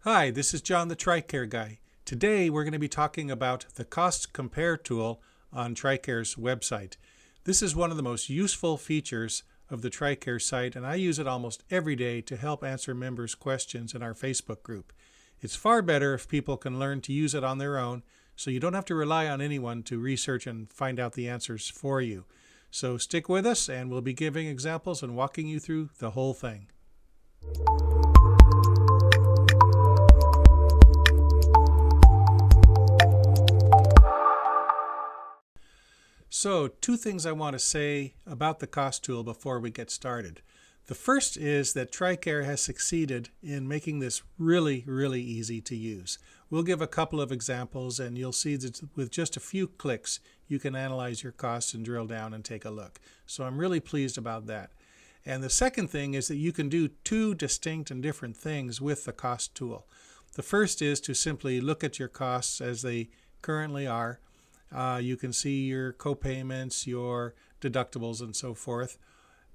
Hi, this is John the Tricare guy. Today we're going to be talking about the cost compare tool on Tricare's website. This is one of the most useful features of the Tricare site, and I use it almost every day to help answer members' questions in our Facebook group. It's far better if people can learn to use it on their own, so you don't have to rely on anyone to research and find out the answers for you. So stick with us and we'll be giving examples and walking you through the whole thing. So, two things I want to say about the cost tool before we get started. The first is that Tricare has succeeded in making this really easy to use. We'll give a couple of examples and you'll see that with just a few clicks you can analyze your costs and drill down and take a look. So I'm really pleased about that. And the second thing is that you can do two distinct and different things with the cost tool. The first is to simply look at your costs as they currently are. You can see your co-payments, your deductibles, and so forth.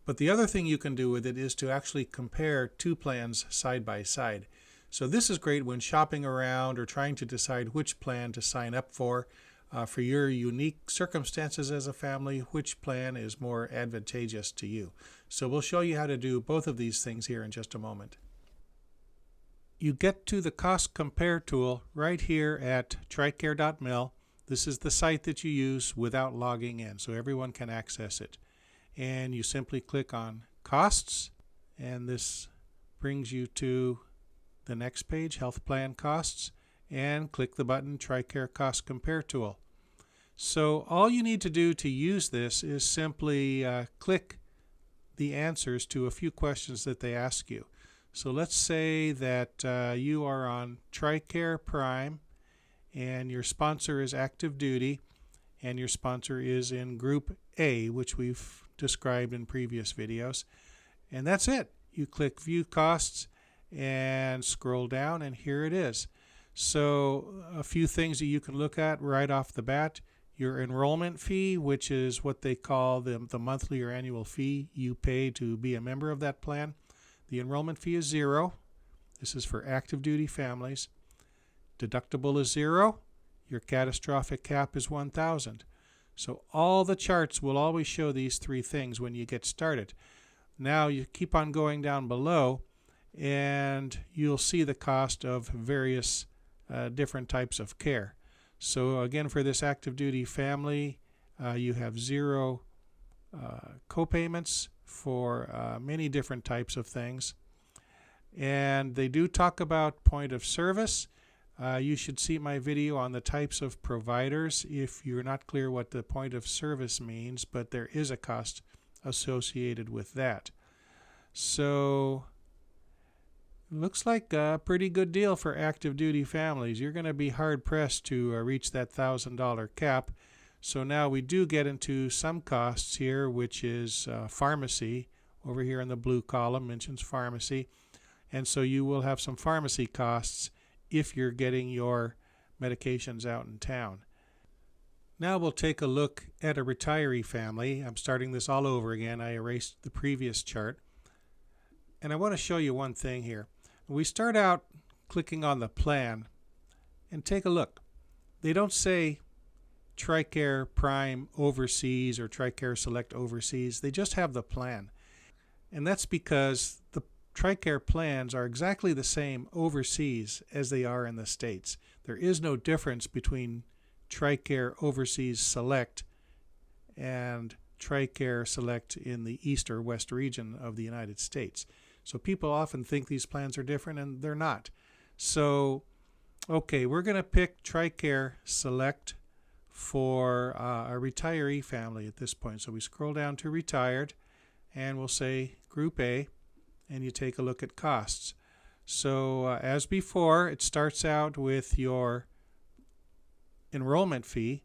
But the other thing you can do with it is to actually compare two plans side by side. So this is great when shopping around or trying to decide which plan to sign up for your unique circumstances as a family, which plan is more advantageous to you. So we'll show you how to do both of these things here in just a moment. You get to the cost compare tool right here at tricare.mil. This is the site that you use without logging in, so everyone can access it. And you simply click on Costs, and this brings you to the next page, Health Plan Costs, and click the button Tricare Cost Compare Tool. So all you need to do to use this is simply click the answers to a few questions that they ask you. So let's say that you are on Tricare Prime, and your sponsor is active duty, and your sponsor is in Group A, which we've described in previous videos. And that's it. You click View Costs and scroll down, and here it is. So a few things that you can look at right off the bat. Your enrollment fee, which is what they call the monthly or annual fee you pay to be a member of that plan. The enrollment fee is $0. This is for active duty families. Deductible is $0. Your catastrophic cap is $1,000. So all the charts will always show these three things when you get started. Now you keep on going down below and you'll see the cost of various different types of care. So again, for this active duty family, you have $0 co-payments for many different types of things. And they do talk about point of service. You should see my video on the types of providers if you're not clear what the point of service means, but there is a cost associated with that. So it looks like a pretty good deal for active duty families. You're going to be hard pressed to reach that $1,000 cap. So now we do get into some costs here, which is pharmacy. Over here in the blue column mentions pharmacy. And so you will have some pharmacy costs if you're getting your medications out in town. Now we'll take a look at a retiree family. I'm starting this all over again. I erased the previous chart. And I want to show you one thing here. We start out clicking on the plan and take a look. They don't say Tricare Prime Overseas or Tricare Select Overseas. They just have the plan. And that's because the Tricare plans are exactly the same overseas as they are in the States. There is no difference between Tricare Overseas Select and Tricare Select in the East or West region of the United States. So people often think these plans are different, and they're not. So, okay, we're going to pick Tricare Select for a retiree family at this point. So we scroll down to retired, and we'll say Group A. And you take a look at costs. So as before, it starts out with your enrollment fee,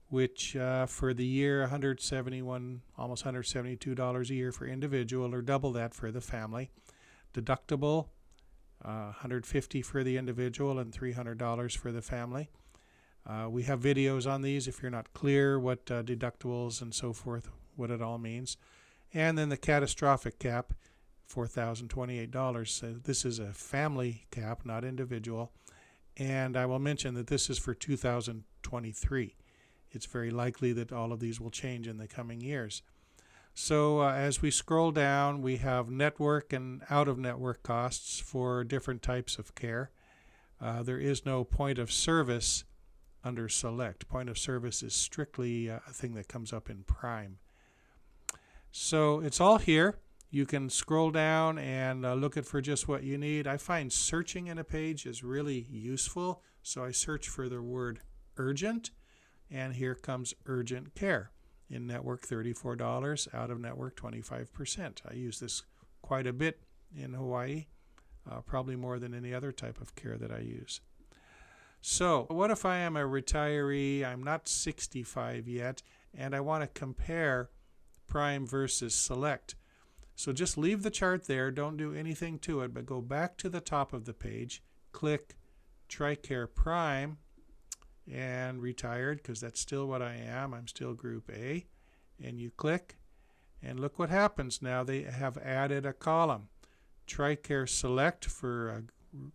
which for the year $171, almost $172 a year for individual, or double that for the family. Deductible, $150 for the individual and $300 for the family. We have videos on these if you're not clear what deductibles and so forth, what it all means. And then the catastrophic cap $4,028. So this is a family cap, not individual. And I will mention that this is for 2023. It's very likely that all of these will change in the coming years. So as we scroll down, we have network and out-of-network costs for different types of care. There is no point of service under Select. Point of service is strictly a thing that comes up in Prime. So it's all here. You can scroll down and look at for just what you need. I find searching in a page is really useful. So I search for the word urgent, and here comes urgent care. In network, $34, out of network, 25%. I use this quite a bit in Hawaii, probably more than any other type of care that I use. So what if I am a retiree, I'm not 65 yet, and I want to compare Prime versus Select? So just leave the chart there, don't do anything to it, but go back to the top of the page, click Tricare Prime, and retired, because that's still what I am. I'm still Group A. And you click, and look what happens now. They have added a column. Tricare Select for a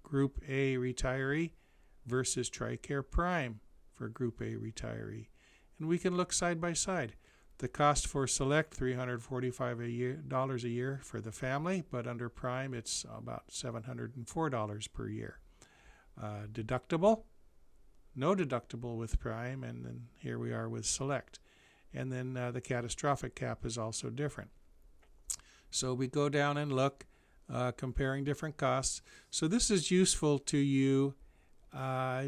Group A retiree versus Tricare Prime for Group A retiree. And we can look side by side. The cost for Select, $345 a year for the family, but under Prime it's about $704 per year. Deductible, no deductible with Prime, and then here we are with Select. And then the catastrophic cap is also different. So we go down and look, comparing different costs. So this is useful to you,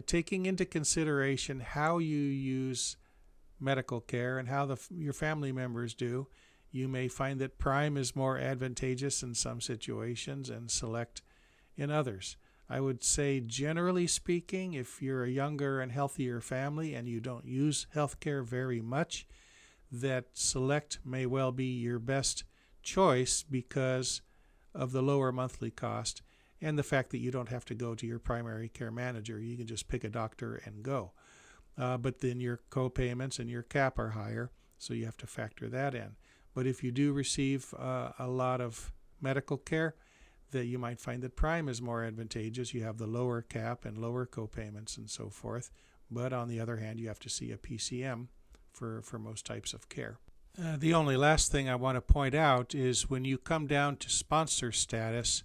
taking into consideration how you use medical care and how your family members do. You may find that Prime is more advantageous in some situations and Select in others. I would say, generally speaking, if you're a younger and healthier family and you don't use health care very much, that Select may well be your best choice because of the lower monthly cost and the fact that you don't have to go to your primary care manager. You can just pick a doctor and go. But then your co-payments and your cap are higher, so you have to factor that in. But if you do receive a lot of medical care, that you might find that Prime is more advantageous. You have the lower cap and lower co-payments and so forth. But on the other hand, you have to see a PCM for most types of care. The only last thing I want to point out is when you come down to sponsor status,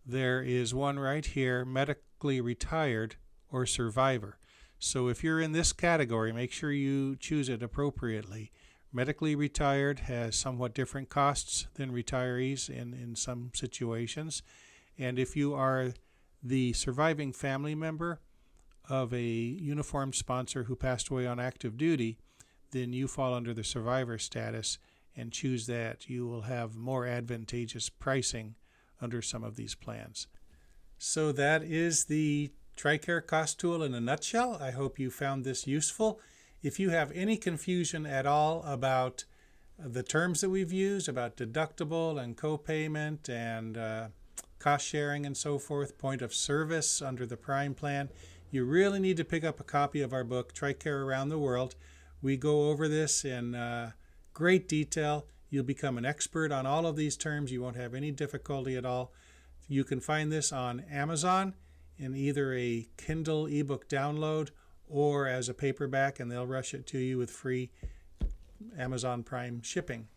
there is one right here, medically retired or survivor. So if you're in this category, make sure you choose it appropriately. Medically retired has somewhat different costs than retirees in some situations. And if you are the surviving family member of a uniformed sponsor who passed away on active duty, then you fall under the survivor status and choose that. You will have more advantageous pricing under some of these plans. So that is the Tricare cost tool in a nutshell. I hope you found this useful. If you have any confusion at all about the terms that we've used, about deductible and co-payment and cost sharing and so forth, point of service under the Prime plan, you really need to pick up a copy of our book, Tricare Around the World. We go over this in great detail. You'll become an expert on all of these terms. You won't have any difficulty at all. You can find this on Amazon in either a Kindle ebook download or as a paperback, and they'll rush it to you with free Amazon Prime shipping.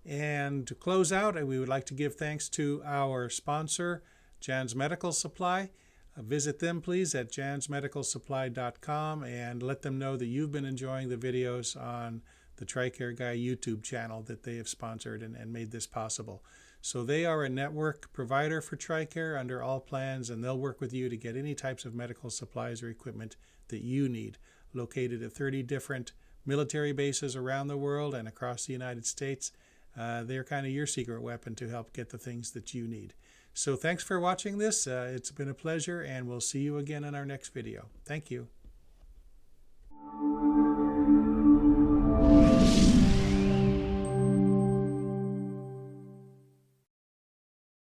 And to close out, we would like to give thanks to our sponsor, Jan's Medical Supply. Visit them, please, at jansmedicalsupply.com and let them know that you've been enjoying the videos on the Tricare Guy YouTube channel that they have sponsored and made this possible. So they are a network provider for Tricare under all plans, and they'll work with you to get any types of medical supplies or equipment that you need. Located at 30 different military bases around the world and across the United States, they're kind of your secret weapon to help get the things that you need. So thanks for watching this. It's been a pleasure, and we'll see you again in our next video. Thank you.